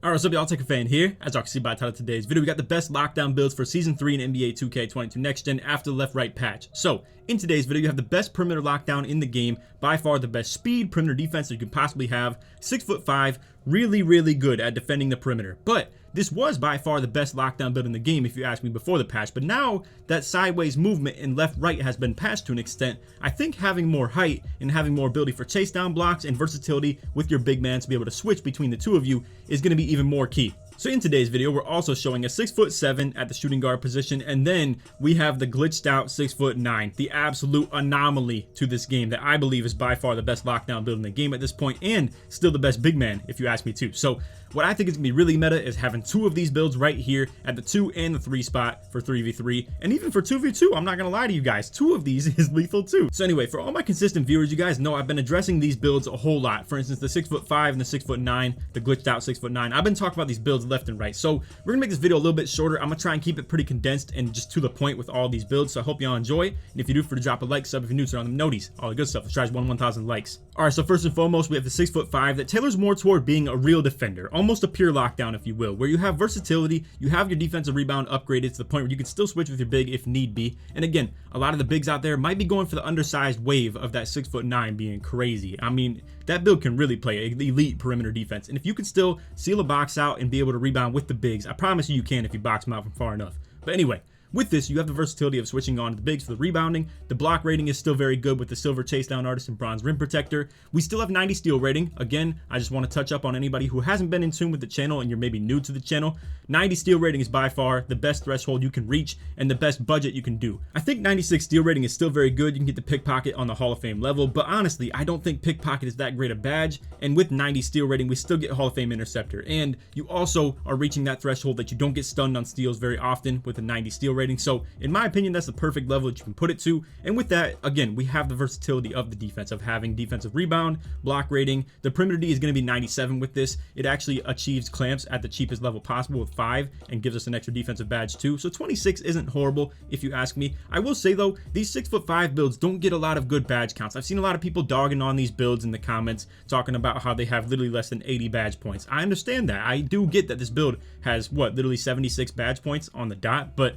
Alright, what's up y'all, LakerFan here. As y'all can see by the title of today's video, we got the best lockdown builds for Season 3 in NBA 2K22 Next Gen after the left-right patch. So, in today's video, you have the best perimeter lockdown in the game, by far the best speed, perimeter defense that you can possibly have, 6'5", really good at defending the perimeter. But this was by far the best lockdown build in the game if you ask me before the patch, but now that sideways movement and left-right has been patched to an extent, I think having more height and having more ability for chase down blocks and versatility with your big man to be able to switch between the two of you is going to be even more key. So in today's video, we're also showing a 6'7" at the shooting guard position, and then we have the glitched out 6'9", the absolute anomaly to this game that I believe is by far the best lockdown build in the game at this point, and still the best big man if you ask me too. So what I think is going to be really meta is having two of these builds right here at the 2 and the 3 spot for 3v3, and even for 2v2, I'm not going to lie to you guys, two of these is lethal too. So anyway, for all my consistent viewers, you guys know I've been addressing these builds a whole lot. For instance, the 6'5" and the 6'9", the glitched out 6'9", I've been talking about these builds left and right. So we're gonna make this video a little bit shorter. I'm gonna try and keep it pretty condensed and just to the point with all these builds. So I hope y'all enjoy. And if you do, for to drop a like, sub if you're new, turn on the noties, all the good stuff. Let's try 1,000 likes. All right, so first and foremost, we have the 6'5" that tailors more toward being a real defender, almost a pure lockdown, if you will, where you have versatility, you have your defensive rebound upgraded to the point where you can still switch with your big if need be. And again, a lot of the bigs out there might be going for the undersized wave of that 6'9" being crazy. I mean, that build can really play an elite perimeter defense. And if you can still seal a box out and be able to rebound with the bigs, I promise you can if you box them out from far enough. But anyway, with this, you have the versatility of switching on to the bigs for the rebounding. The block rating is still very good with the silver chase down artist and bronze rim protector. We still have 90 steal rating. Again, I just want to touch up on anybody who hasn't been in tune with the channel and you're maybe new to the channel. 90 steal rating is by far the best threshold you can reach and the best budget you can do. I think 96 steal rating is still very good. You can get the pickpocket on the Hall of Fame level, but honestly, I don't think pickpocket is that great a badge. And with 90 steal rating, we still get Hall of Fame interceptor. And you also are reaching that threshold that you don't get stunned on steals very often with a 90 steal rating. So in my opinion, that's the perfect level that you can put it to. And with that, again, we have the versatility of the defense of having defensive rebound, block rating. The perimeter D is going to be 97 with this. It actually achieves clamps at the cheapest level possible with 5 and gives us an extra defensive badge too. So 26 isn't horrible if you ask me. I will say though, these 6'5" builds don't get a lot of good badge counts. I've seen a lot of people dogging on these builds in the comments, talking about how they have literally less than 80 badge points. I understand that. I do get that this build has literally 76 badge points on the dot, but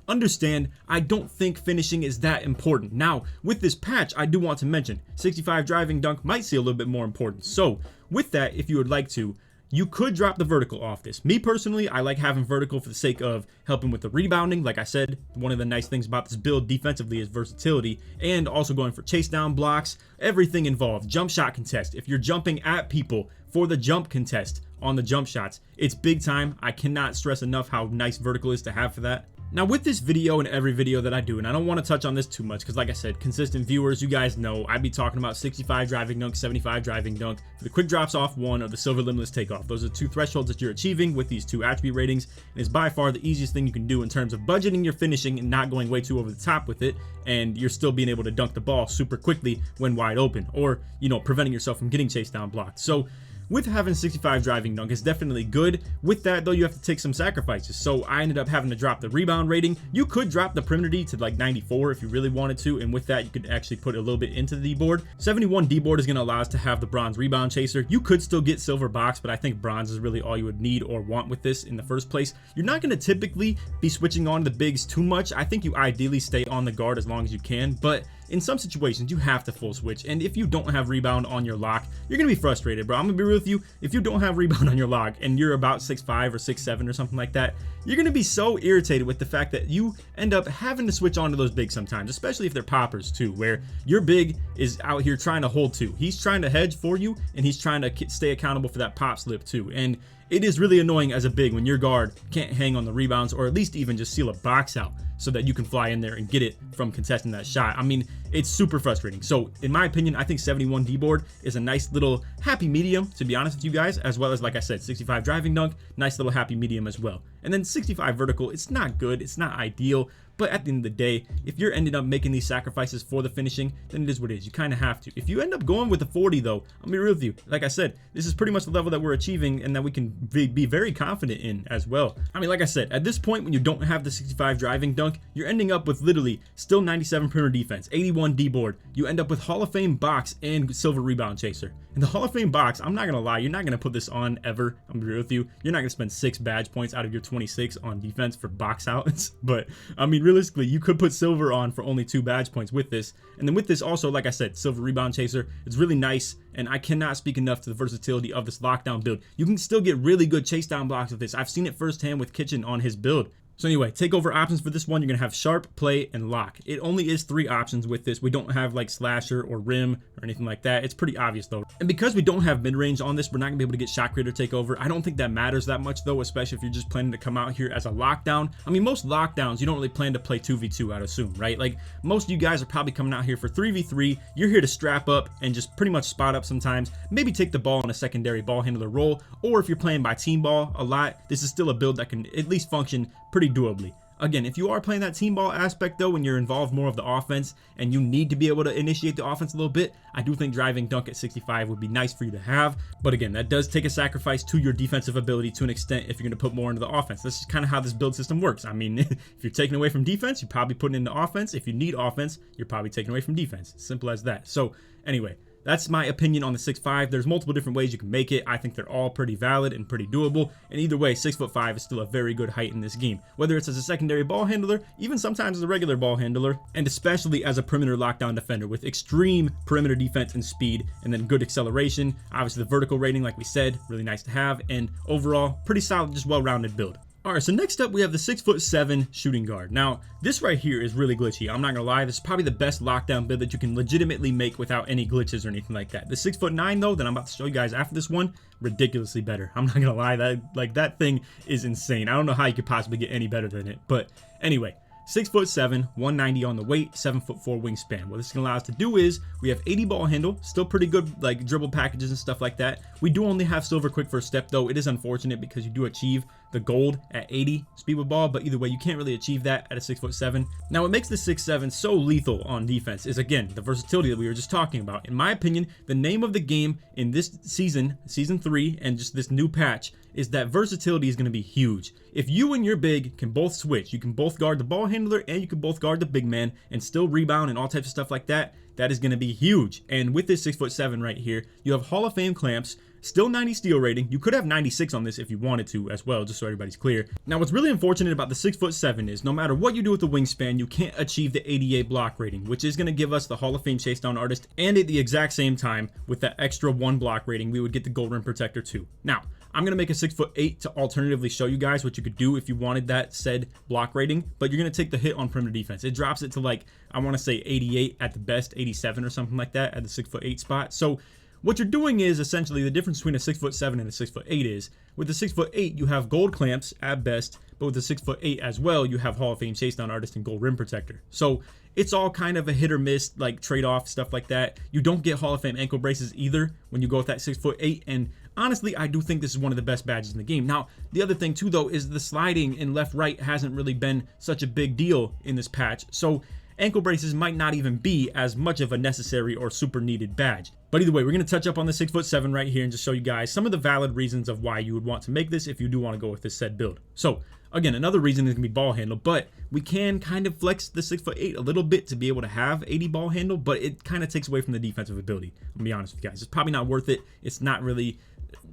understand, I don't think finishing is that important. Now, with this patch, I do want to mention 65 driving dunk might see a little bit more importance. So with that, if you would like to, you could drop the vertical off this. Me personally, I like having vertical for the sake of helping with the rebounding. Like I said, one of the nice things about this build defensively is versatility and also going for chase down blocks, everything involved. Jump shot contest. If you're jumping at people for the jump contest on the jump shots, it's big time. I cannot stress enough how nice vertical is to have for that. Now with this video and every video that I do, and I don't want to touch on this too much because like I said, consistent viewers, you guys know I'd be talking about 65 driving dunk, 75 driving dunk, for the quick drops off one or the silver limitless takeoff. Those are two thresholds that you're achieving with these two attribute ratings, and it's by far the easiest thing you can do in terms of budgeting your finishing and not going way too over the top with it, and you're still being able to dunk the ball super quickly when wide open, or preventing yourself from getting chased down blocked. So with having 65 driving dunk is definitely good. With that though, you have to take some sacrifices. So I ended up having to drop the rebound rating. You could drop the perimeter D to like 94 if you really wanted to, and with that you could actually put a little bit into the D board. 71 D board is going to allow us to have the bronze rebound chaser. You could still get silver box, but I think bronze is really all you would need or want with this in the first place. You're not going to typically be switching on the bigs too much. I think you ideally stay on the guard as long as you can, but in some situations you have to full switch, and if you don't have rebound on your lock, you're gonna be frustrated, bro. I'm gonna be real with you. If you don't have rebound on your lock and you're about 6'5" or 6'7" or something like that, you're gonna be so irritated with the fact that you end up having to switch on to those bigs sometimes, especially if they're poppers too, where your big is out here trying to hold two. He's trying to hedge for you, and he's trying to stay accountable for that pop slip too. And it is really annoying as a big when your guard can't hang on the rebounds or at least even just seal a box out so that you can fly in there and get it from contesting that shot. I mean, it's super frustrating. So in my opinion, I think 71 D board is a nice little happy medium, to be honest with you guys, as well as, like I said, 65 driving dunk, nice little happy medium as well. And then 65 vertical, it's not good, it's not ideal, but at the end of the day, if you're ended up making these sacrifices for the finishing, then it is what it is. You kind of have to. If you end up going with the 40 though, I'll be real with you. Like I said, this is pretty much the level that we're achieving and that we can be very confident in as well. I mean, like I said, at this point when you don't have the 65 driving dunk, you're ending up with literally still 97 perimeter defense, 81 D board. You end up with Hall of Fame box and silver rebound chaser. And In the Hall of Fame box, I'm not gonna lie, you're not gonna put this on ever. I'm gonna be real with you. You're not gonna spend 6 badge points out of your 26 on defense for box outs. But I mean, realistically, you could put silver on for only 2 badge points with this. And then with this also, like I said, silver rebound chaser. It's really nice, and I cannot speak enough to the versatility of this lockdown build. You can still get really good chase down blocks with this. I've seen it firsthand with Kitchen on his build. So anyway, takeover options for this one, you're going to have sharp, play, and lock. It only is 3 options with this. We don't have like slasher or rim or anything like that. It's pretty obvious though. And because we don't have mid-range on this, we're not going to be able to get shot creator takeover. I don't think that matters that much though, especially if you're just planning to come out here as a lockdown. I mean, most lockdowns, you don't really plan to play 2v2, I'd assume, right? Like most of you guys are probably coming out here for 3v3. You're here to strap up and just pretty much spot up sometimes. Maybe take the ball on a secondary ball handler role. Or if you're playing by team ball a lot, this is still a build that can at least function pretty doably. Again, if you are playing that team ball aspect though, when you're involved more of the offense and you need to be able to initiate the offense a little bit, I do think driving dunk at 65 would be nice for you to have. But again, that does take a sacrifice to your defensive ability to an extent if you're going to put more into the offense. That's just kind of how this build system works. I mean, if you're taking away from defense, you're probably putting into offense. If you need offense, you're probably taking away from defense. Simple as that. So anyway, that's my opinion on the 6'5". There's multiple different ways you can make it. I think they're all pretty valid and pretty doable. And either way, 6'5" is still a very good height in this game. Whether it's as a secondary ball handler, even sometimes as a regular ball handler, and especially as a perimeter lockdown defender with extreme perimeter defense and speed, and then good acceleration. Obviously the vertical rating, like we said, really nice to have. And overall, pretty solid, just well-rounded build. Alright, so next up we have the 6'7" shooting guard. Now, this right here is really glitchy. I'm not gonna lie, this is probably the best lockdown build that you can legitimately make without any glitches or anything like that. The 6'9" though, that I'm about to show you guys after this one, ridiculously better. I'm not gonna lie, that thing is insane. I don't know how you could possibly get any better than it. But anyway, 6'7", 190 on the weight, 7'4" wingspan. What this is gonna allow us to do is we have 80 ball handle, still pretty good like dribble packages and stuff like that. We do only have silver quick first step though. It is unfortunate because you do achieve the gold at 80 speed with ball, but either way, you can't really achieve that at a 6'7". Now, what makes the 6'7" so lethal on defense is again the versatility that we were just talking about. In my opinion, the name of the game in this season 3, and just this new patch is that versatility is going to be huge. If you and your big can both switch, you can both guard the ball handler and you can both guard the big man and still rebound and all types of stuff like that. That is going to be huge. And with this 6'7" right here, you have Hall of Fame clamps, still 90 steal rating. You could have 96 on this if you wanted to as well, just so everybody's clear. Now, what's really unfortunate about the 6'7" is no matter what you do with the wingspan, you can't achieve the 88 block rating, which is going to give us the Hall of Fame chase down artist. And at the exact same time, with that extra 1 block rating, we would get the gold rim protector too. Now, I'm going to make a 6'8" to alternatively show you guys what you could do if you wanted that said block rating, but you're going to take the hit on perimeter defense. It drops it to like, I want to say 88 at the best, 87 or something like that at the 6'8" spot. So what you're doing is essentially the difference between a 6'7" and a 6'8" is with the 6'8", you have gold clamps at best, but with the 6'8" as well, you have Hall of Fame chase down artist and gold rim protector. So it's all kind of a hit or miss, like trade-off stuff like that. You don't get Hall of Fame ankle braces either when you go with that 6'8", and honestly, I do think this is one of the best badges in the game. Now, the other thing too though is the sliding in left-right hasn't really been such a big deal in this patch. So ankle braces might not even be as much of a necessary or super needed badge. But either way, we're going to touch up on the 6'7" right here and just show you guys some of the valid reasons of why you would want to make this if you do want to go with this said build. So again, another reason is going to be ball handle, but we can kind of flex the 6'8" a little bit to be able to have 80 ball handle, but it kind of takes away from the defensive ability. I'm going to be honest with you guys. It's probably not worth it. It's not really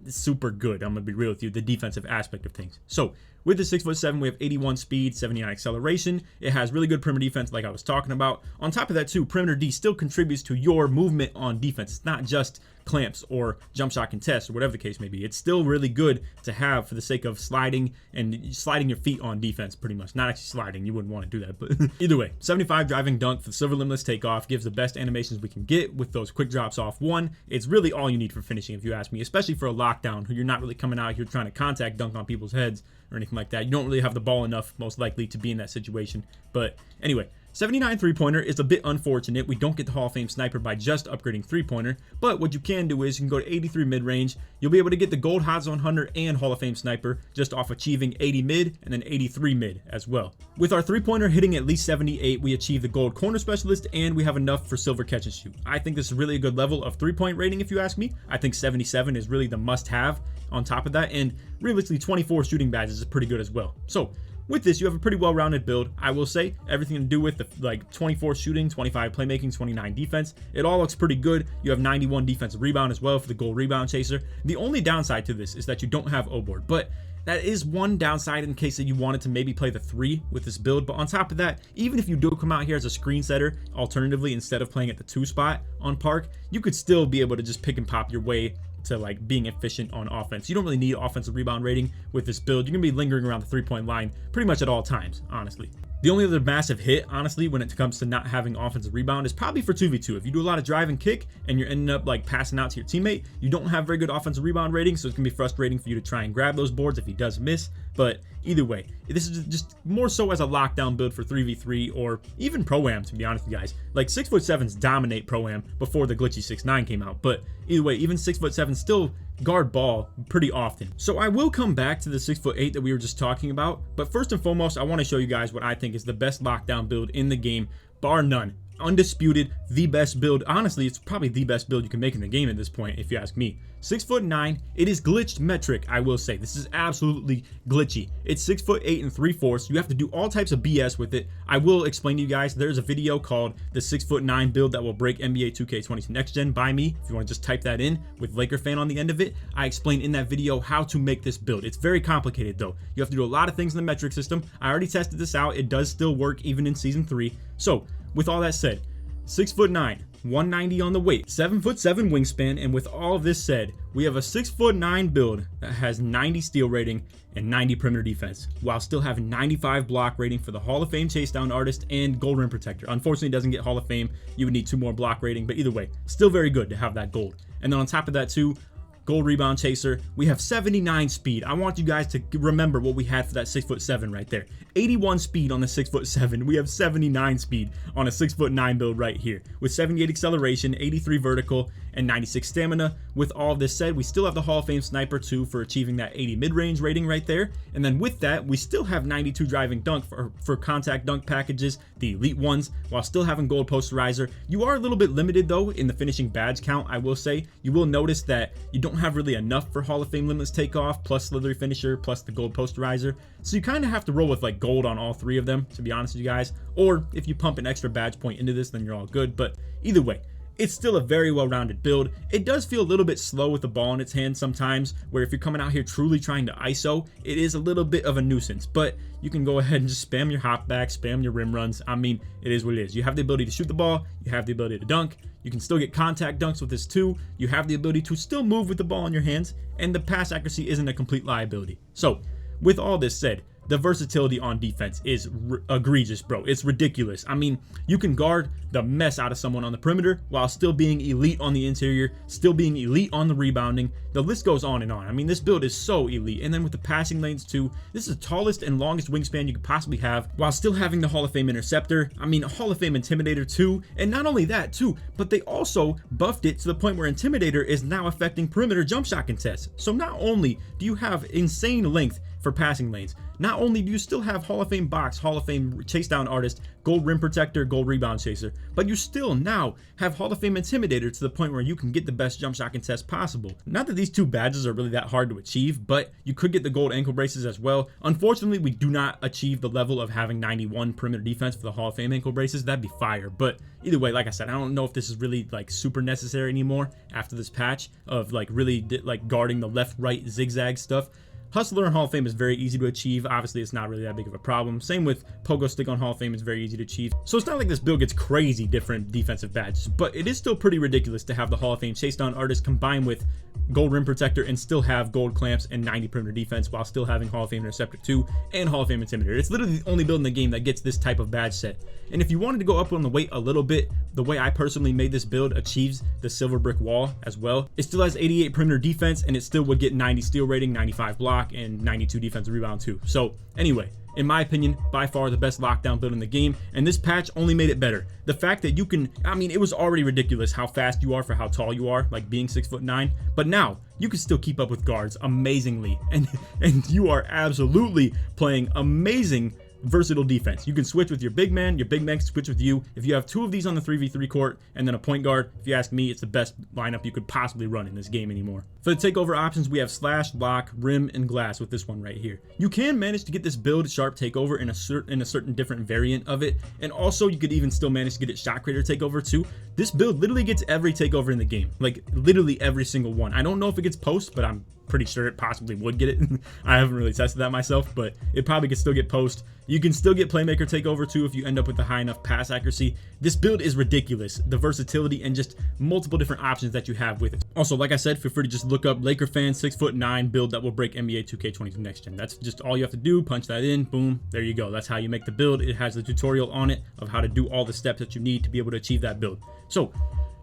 super good. I'm gonna be real with you, the defensive aspect of things. So with the 6'7", we have 81 speed, 79 acceleration. It has really good perimeter defense like I was talking about. On top of that too, perimeter D still contributes to your movement on defense. It's not just clamps or jump shot contest or whatever the case may be. It's still really good to have for the sake of sliding and sliding your feet on defense pretty much. Not actually sliding, you wouldn't want to do that, but either way. 75 driving dunk for the silver limitless takeoff gives the best animations we can get with those quick drops off one. It's really all you need for finishing if you ask me, especially for a lockdown who you're not really coming out here trying to contact dunk on people's heads or anything like that. You don't really have the ball enough most likely to be in that situation. But anyway, 79 three-pointer is a bit unfortunate. We don't get the Hall of Fame sniper by just upgrading three-pointer, but what you can do is you can go to 83 mid-range. You'll be able to get the gold hot zone hunter and Hall of Fame sniper just off achieving 80 mid and then 83 mid as well. With our three-pointer hitting at least 78, we achieve the gold corner specialist and we have enough for silver catch and shoot. I think this is really a good level of three-point rating if you ask me. I think 77 is really the must-have on top of that, and realistically 24 shooting badges is pretty good as well. So with this, you have a pretty well-rounded build. I will say everything to do with the like 24 shooting, 25 playmaking, 29 defense. It all looks pretty good. You have 91 defensive rebound as well for the gold rebound chaser. The only downside to this is that you don't have O-board, but that is one downside in case that you wanted to maybe play the 3 with this build. But on top of that, even if you do come out here as a screen setter, alternatively, instead of playing at the 2 spot on Park, you could still be able to just pick and pop your way to like being efficient on offense. You don't really need offensive rebound rating with this build. You're gonna be lingering around the 3-point line pretty much at all times, honestly. The only other massive hit, honestly, when it comes to not having offensive rebound is probably for 2v2. If you do a lot of drive and kick and you're ending up like passing out to your teammate, you don't have very good offensive rebound rating, so it's gonna be frustrating for you to try and grab those boards if he does miss. But either way, this is just more so as a lockdown build for 3v3 or even Pro-Am, to be honest with you guys. Like 6'7" dominate Pro-Am before the glitchy 6'9" came out, but either way, even 6'7" still guard ball pretty often. So I will come back to the 6'8" that we were just talking about, but first and foremost, I want to show you guys what I think is the best lockdown build in the game, bar none. Undisputed, the best build. Honestly, it's probably the best build you can make in the game at this point, if you ask me. 6'9", it is glitched metric, I will say. This is absolutely glitchy. It's 6'8"3/4. You have to do all types of BS with it. I will explain to you guys. There's a video called the 6'9" build that will break NBA 2K22 Next Gen by me. If you want to just type that in with LakerFan on the end of it, I explain in that video how to make this build. It's very complicated though. You have to do a lot of things in the metric system. I already tested this out. It does still work even in Season 3. So, with all that said, 6'9", 190 on the weight, 7'7" wingspan, and with all of this said, we have a 6'9" build that has 90 steal rating and 90 perimeter defense, while still having 95 block rating for the Hall of Fame chase down artist and gold rim protector. Unfortunately, it doesn't get Hall of Fame. You would need 2 more block rating, but either way, still very good to have that gold. And then on top of that too, gold rebound chaser, we have 79 speed. I want you guys to remember what we had for that 6'7" right there. 81 speed on the 6'7". We have 79 speed on a 6'9" build right here with 78 acceleration, 83 vertical, and 96 stamina. With all of this said, we still have the Hall of Fame sniper too for achieving that 80 mid-range rating right there. And then with that, we still have 92 driving dunk for contact dunk packages, the elite ones, while still having gold posterizer. You are a little bit limited though in the finishing badge count, I will say. You will notice that you don't have really enough for Hall of Fame limitless takeoff plus slithery finisher plus the gold posterizer. So you kind of have to roll with like gold on all 3 of them, to be honest with you guys. Or if you pump an extra badge point into this, then you're all good. But either way, it's still a very well-rounded build. It does feel a little bit slow with the ball in its hand sometimes, where if you're coming out here truly trying to ISO, it is a little bit of a nuisance. But you can go ahead and just spam your hop back, spam your rim runs. I mean, it is what it is. You have the ability to shoot the ball, you have the ability to dunk, you can still get contact dunks with this too, you have the ability to still move with the ball in your hands, and the pass accuracy isn't a complete liability. So, with all this said, the versatility on defense is egregious, bro. It's ridiculous. I mean, you can guard the mess out of someone on the perimeter while still being elite on the interior, still being elite on the rebounding. The list goes on and on. I mean, this build is so elite. And then with the passing lanes too, this is the tallest and longest wingspan you could possibly have while still having the Hall of Fame interceptor. I mean, a Hall of Fame intimidator too. And not only that too, but they also buffed it to the point where intimidator is now affecting perimeter jump shot contests. So not only do you have insane length for passing lanes, not only do you still have Hall of Fame box, Hall of Fame chase down artist, gold rim protector, gold rebound chaser, but you still now have Hall of Fame intimidator to the point where you can get the best jump shot contest possible. Not that these 2 badges are really that hard to achieve, but you could get the gold ankle braces as well. Unfortunately, we do not achieve the level of having 91 perimeter defense for the Hall of Fame ankle braces. That'd be fire. But either way, like I said, I don't know if this is really like super necessary anymore after this patch of like really like guarding the left right zigzag stuff. Hustler and Hall of Fame is very easy to achieve. Obviously, it's not really that big of a problem. Same with Pogo Stick on Hall of Fame is very easy to achieve. So it's not like this build gets crazy different defensive badges, but it is still pretty ridiculous to have the Hall of Fame chase down artist combined with gold rim protector and still have gold clamps and 90 perimeter defense while still having Hall of Fame interceptor 2 and Hall of Fame intimidator. It's literally the only build in the game that gets this type of badge set. And if you wanted to go up on the weight a little bit, the way I personally made this build achieves the silver brick wall as well. It still has 88 perimeter defense and it still would get 90 steal rating, 95 block, and 92 defensive rebound too. So anyway, in my opinion, by far the best lockdown build in the game, and this patch only made it better. The fact that you can, I mean, it was already ridiculous how fast you are for how tall you are, like being 6'9", but now you can still keep up with guards amazingly, and you are absolutely playing amazing versatile defense. You can switch with your big man can switch with you. If you have two of these on the 3v3 court and then a point guard, if you ask me, it's the best lineup you could possibly run in this game anymore. For the takeover options, we have slash, lock, rim, and glass with this one right here. You can manage to get this build sharp takeover in a certain different variant of it, and also you could even still manage to get it shot creator takeover too. This build literally gets every takeover in the game, like literally every single one. I don't know if it gets post, but I'm pretty sure it possibly would get it. I haven't really tested that myself, but it probably could still get post. You can still get playmaker takeover too if you end up with a high enough pass accuracy. This build is ridiculous, the versatility and just multiple different options that you have with it. Also, like I said, feel free to just look up LakerFan 6'9" build that will break NBA 2K22 next gen. That's just all you have to do. Punch that in, boom, there you go. That's how you make the build. It has the tutorial on it of how to do all the steps that you need to be able to achieve that build. So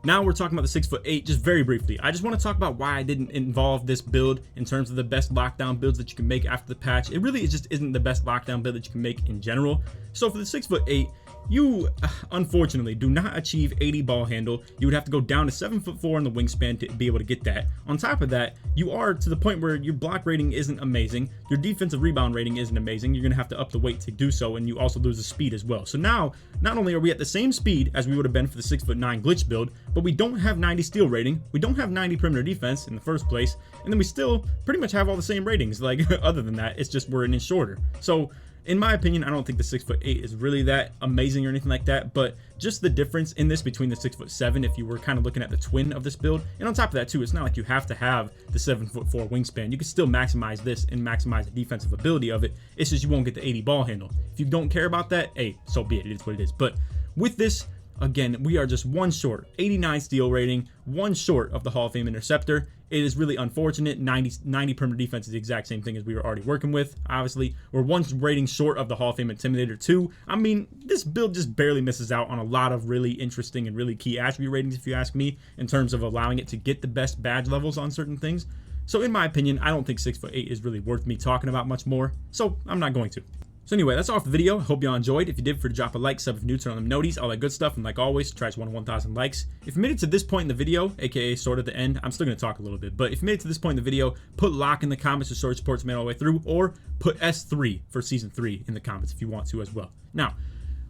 now we're talking about the 6'8", just very briefly. I just want to talk about why I didn't involve this build in terms of the best lockdown builds that you can make after the patch. It really just isn't the best lockdown build that you can make in general. So for the 6'8", you unfortunately do not achieve 80 ball handle. You would have to go down to 7'4" in the wingspan to be able to get that. On top of that, you are to the point where your block rating isn't amazing. Your defensive rebound rating isn't amazing. You're going to have to up the weight to do so, and you also lose the speed as well. So now, not only are we at the same speed as we would have been for the 6'9" glitch build, but we don't have 90 steal rating. We don't have 90 perimeter defense in the first place, and then we still pretty much have all the same ratings. Like, other than that, it's just we're an inch shorter. So in my opinion, I don't think the 6'8" is really that amazing or anything like that, but just the difference in this between the 6'7", if you were kind of looking at the twin of this build, and on top of that too, it's not like you have to have the 7'4" wingspan. You can still maximize this and maximize the defensive ability of it. It's just you won't get the 80 ball handle. If you don't care about that, hey, so be it. It is what it is. But with this, again, we are just one short, 89 steal rating, one short of the Hall of Fame interceptor. It is really unfortunate. 90 perimeter defense is the exact same thing as we were already working with. Obviously, we're one rating short of the Hall of Fame Intimidator 2. I mean, this build just barely misses out on a lot of really interesting and really key attribute ratings, if you ask me, in terms of allowing it to get the best badge levels on certain things. So in my opinion, I don't think 6'8" is really worth me talking about much more, so I'm not going to. So anyway, that's all for the video. Hope y'all enjoyed. If you did, feel free to drop a like, sub if you're new, turn on the noties, all that good stuff. And like always, try to 1,000 likes. If you made it to this point in the video, aka sort of the end, I'm still going to talk a little bit. But if you made it to this point in the video, put lock in the comments to show your support all the way through, or put S3 for season 3 in the comments if you want to as well. Now,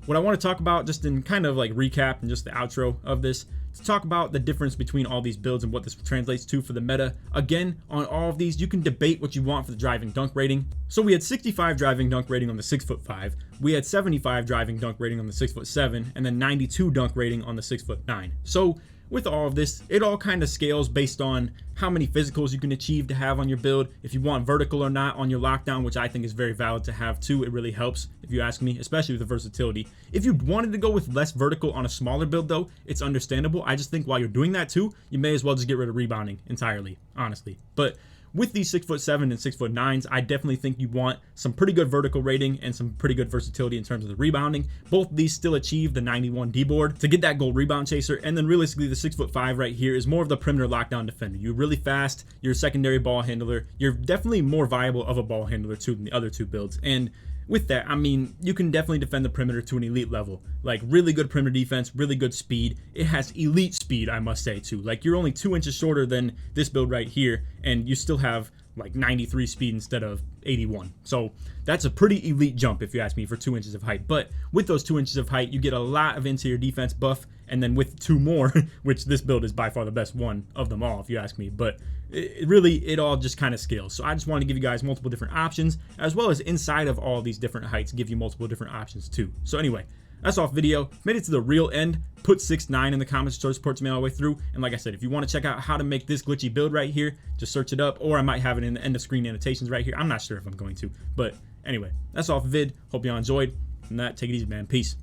what I want to talk about, just in kind of like recap and just the outro of this, to talk about the difference between all these builds and what this translates to for the meta. Again, on all of these, you can debate what you want for the driving dunk rating. So we had 65 driving dunk rating on the 6'5", we had 75 driving dunk rating on the 6'7", and then 92 dunk rating on the 6'9". So with all of this, it all kind of scales based on how many physicals you can achieve to have on your build, if you want vertical or not on your lockdown, which I think is very valid to have too. It really helps, if you ask me, especially with the versatility. If you wanted to go with less vertical on a smaller build though, it's understandable. I just think while you're doing that too, you may as well just get rid of rebounding entirely, honestly. But with these 6'7" and 6'9", I definitely think you want some pretty good vertical rating and some pretty good versatility in terms of the rebounding. Both of these still achieve the 91 D board to get that goal rebound chaser. And then realistically, the 6'5" right here is more of the perimeter lockdown defender. You're really fast. You're a secondary ball handler. You're definitely more viable of a ball handler too than the other two builds. And with that, I mean, you can definitely defend the perimeter to an elite level. Like, really good perimeter defense, really good speed. It has elite speed, I must say, too. Like, you're only 2 inches shorter than this build right here, and you still have, like, 93 speed instead of 81. So that's a pretty elite jump, if you ask me, for 2 inches of height. But with those 2 inches of height, you get a lot of interior defense buff, and then with 2 more, which this build is by far the best one of them all, if you ask me. But it all just kind of scales. So I just wanted to give you guys multiple different options, as well as inside of all these different heights, give you multiple different options too. So anyway, that's all for the video. Made it to the real end. Put 6'9" in the comments to show support me all the way through. And like I said, if you want to check out how to make this glitchy build right here, just search it up, or I might have it in the end of screen annotations right here. I'm not sure if I'm going to, but anyway, that's all for the vid. Hope y'all enjoyed. From that, take it easy, man. Peace.